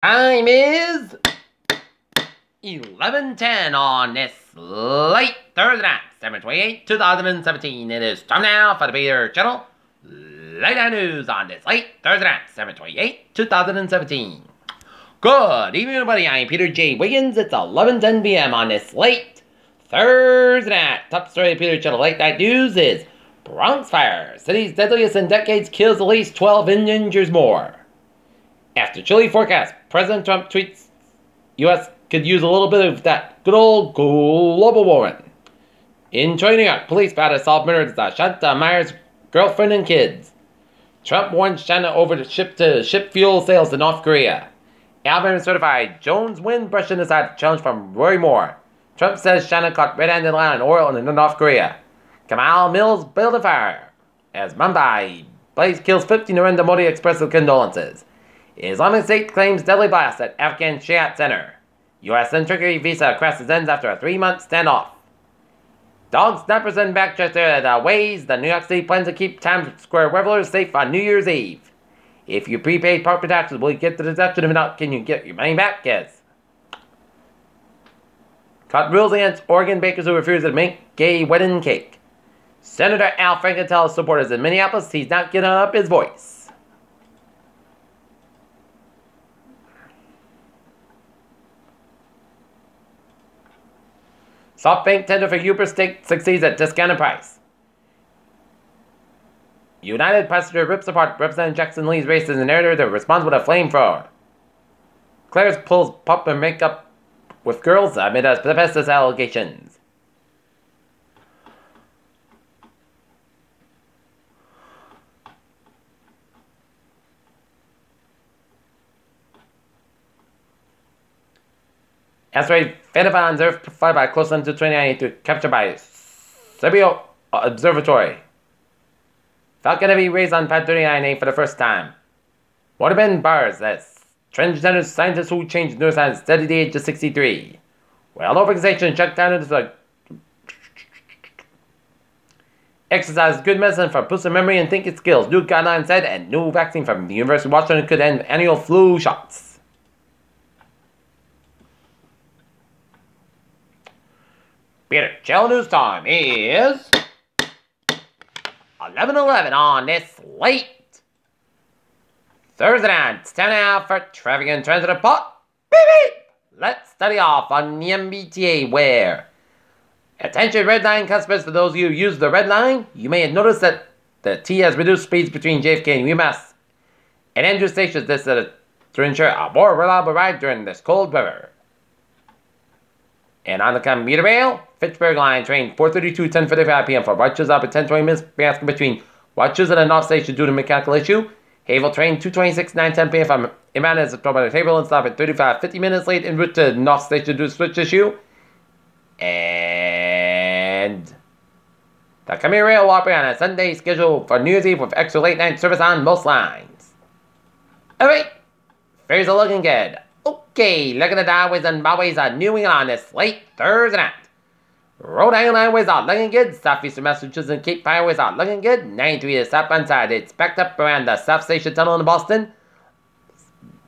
Time is 11:10 on this late Thursday night, December 28, 2017. It is time now for the Peter Channel Late Night News on this late Thursday night, December 28, 2017. Good evening, everybody. I'm Peter J. Wiggins. It's 11:10 p.m. on this late Thursday night. Top story of Peter Channel Late Night News is Bronx fire. City's deadliest in decades kills at least 12 and injures more. After chilly forecast, President Trump tweets U.S. could use a little bit of that good old global warming. In Troy, New York, police found a solved murder of Shanta Meyer's girlfriend and kids. Trump warns China over to ship fuel sales to North Korea. Alabama certified Jones win brushing aside challenge from Roy Moore. Trump says China caught red-handed line on oil in North Korea. Kamal Mills built a fire. As Mumbai blaze kills 50, Narendra Modi expresses condolences. Islamic State claims deadly blast at Afghan Shiite center. U.S. and Turkey visa crisis ends after a 3-month standoff. Dog snappers and backchaser the ways the New York City plans to keep Times Square revelers safe on New Year's Eve. If you prepaid property taxes, will you get the deduction? If not, can you get your money back? Yes. Caught rules against Oregon bakers who refuse to make gay wedding cake. Senator Al Franken tells supporters in Minneapolis he's not giving up his voice. SoftBank tender for Uber stake succeeds at discounted price. United passenger rips apart Representative Jackson Lee's race as a narrator responds with a flamethrower. Claire's pulls pop and makeup with girls amid asbestos allegations. Asteroid Phantom Earth flyby close to 29 captured by Sebio Observatory. Falcon Heavy raised on Pad 39A for the first time. Waterbend bars that's transgender scientists who changed neuroscience steady the age of 63. Well, organization shut down into the exercise good medicine for boosting memory and thinking skills. New guidelines said, and new vaccine from the University of Washington could end annual flu shots. Peter Channel News time is 11:11 on this late Thursday night. It's time now for traffic and transit report. Beep beep. Let's study off on the MBTA where. Attention red line customers, for those of you who use the red line, you may have noticed that the T has reduced speeds between JFK and UMass and Andrew stations to ensure a more reliable ride during this cold weather. And on the commuter rail, Fitchburg Line train 432 10:55 p.m. for Rutgers up at 10:20 minutes between Rutgers and the North Station due to mechanical issue. Havel train 226 9:10 p.m. from inbound is from the table and stop at 50 minutes late en route to North Station due to switch issue. And the commuter rail will operate on a Sunday schedule for New Year's Eve with extra late night service on most lines. Alright, fares are looking good. Okay, look at the highways and byways are New England on this late Thursday night. Rhode Island highways are looking good. Southeastern Massachusetts and Cape highways are looking good. 93 is southbound side. It's backed up around the South Station Tunnel in Boston.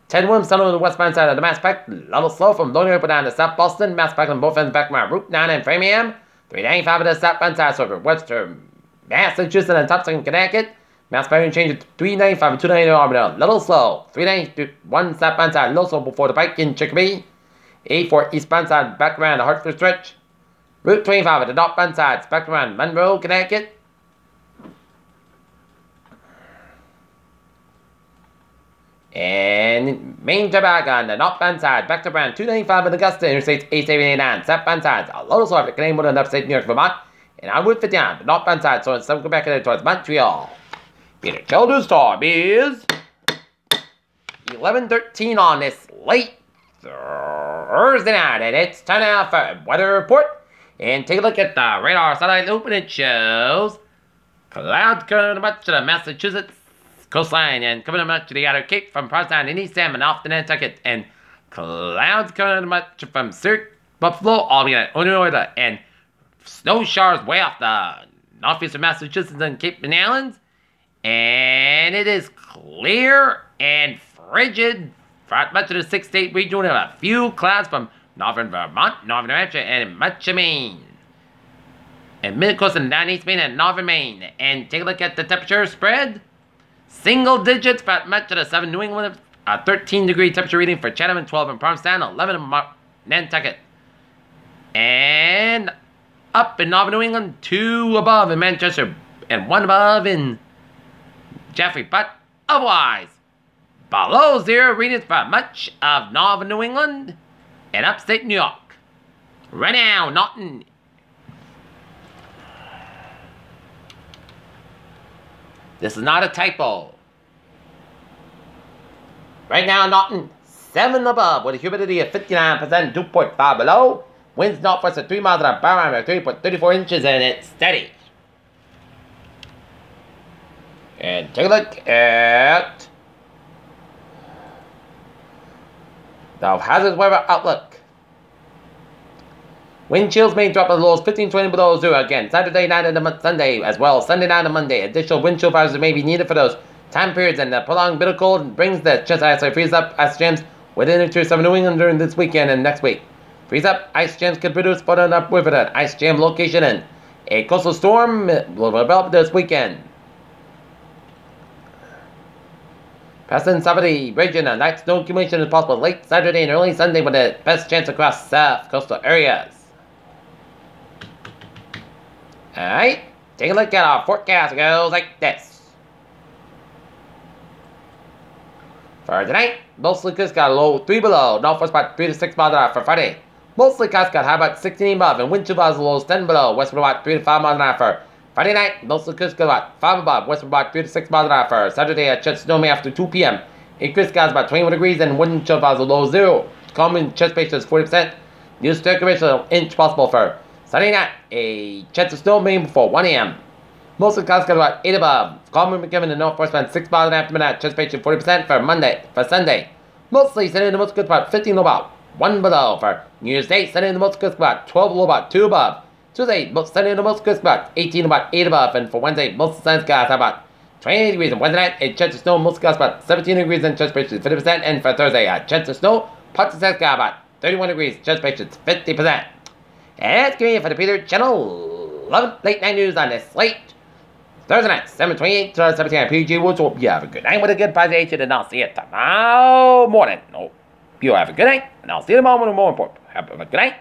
10 Williams Tunnel on the westbound side of the Mass Pike. A little slow from Lonely River down to South Boston. Mass Pike on both ends back around Route 9 and Framingham. 395 of the southbound side, so over Webster, Massachusetts and Thompson, Connecticut. Mass Pike change to 395 and 290 Auburn. A little slow. 391 southbound side, a little slow before the Pike in Chicopee. 84 eastbound side, back around the Hartford stretch. Route 25 at the northbound side, back around Monroe, Connecticut. And main track on the northbound side, back to around 295 in Augusta, Interstate 879, southbound side, a little slower for Canadian and upstate New York, Vermont. And on Route 59, the northbound side, so in some Quebec and towards Montreal. Peter Channel News time is 11:13 on this late Thursday night, and it's time now for a weather report. And take a look at the radar satellite loop, and it shows clouds coming much to the Massachusetts coastline and coming much to the outer Cape from Provincetown and East Salmon off the Nantucket, and clouds coming much from Cirque, Buffalo, all the way to Oneida, and snow showers way off the northeastern Massachusetts and Cape and Islands. And it is clear and frigid throughout much of the 6-state region, we have a few clouds from northern Vermont, northern New Hampshire, and much of Maine. And mid-coast and down-east Maine and northern Maine. And take a look at the temperature spread. Single digits throughout much of the southern New England. A 13-degree temperature reading for Chatham and 12 in Provincetown, 11 in Nantucket. And up in northern New England, 2 above in Manchester and 1 above in Jaffrey. But otherwise, below 0 readings for much of northern New England and upstate New York. Right now, Norton. This is not a typo. Right now, Norton, 7 above with a humidity of 59%, 2.5 below. Winds northwest at 3 miles an hour, barometer 3.34 inches, and it's steady. And take a look at the hazardous weather outlook. Wind chills may drop as low as 15-20 below 0 again. Saturday night and Sunday as well. Sunday night and Monday. Additional wind chill factors may be needed for those time periods, and the prolonged bitter cold brings the chest ice freeze up ice jams within the interior of New England during this weekend and next week. Freeze up ice jams could produce further up with an ice jam location, and a coastal storm will develop this weekend. Passing Saturday region, a night snow accumulation is possible late Saturday and early Sunday with the best chance across south coastal areas. Alright, take a look at our forecast. It goes like this. For tonight, mostly clouds got a low 3 below, northwest about 3 to 6 miles an hour for Friday. Mostly clouds got high about 16 above, and wind chill as low as 10 below, westward about 3 to 5 miles an hour for Friday night. Mostly clouds got about 5 above, westward about 3 to 6 miles an hour for Saturday at chance snow after 2 p.m. Increased clouds about 21 degrees, and wind chill as low 0. Common chest pressure is 40%. New circulation an inch possible for Sunday night. A chance of snow may before 1 a.m. Mostly clouds got about 8 above. Common given the northwest wind 6 miles an hour after midnight. Chest pressure 40% for Sunday. Mostly sunny in the most good about 15 low about 1 below for New Year's Day. Sunny in the most good about 12 low about 2 above. Tuesday, sunny in the most good about 18 about 8 above. And for Wednesday, most of the sun's skies have about 28 degrees. And Wednesday night, a chance of snow, most skies about 17 degrees and chest pressure is 50%. And for Thursday, a chance of snow, parts of the sky about 31 degrees, chest pressure is 50%. And that's going for the Peter Channel 11 late night news on this late Thursday night, 7/28, 2017 on PG Woods. Hope you have a good night with a good positive, and I'll see you tomorrow morning. Hope you have a good night, and I'll see you tomorrow morning. More important, have a good night.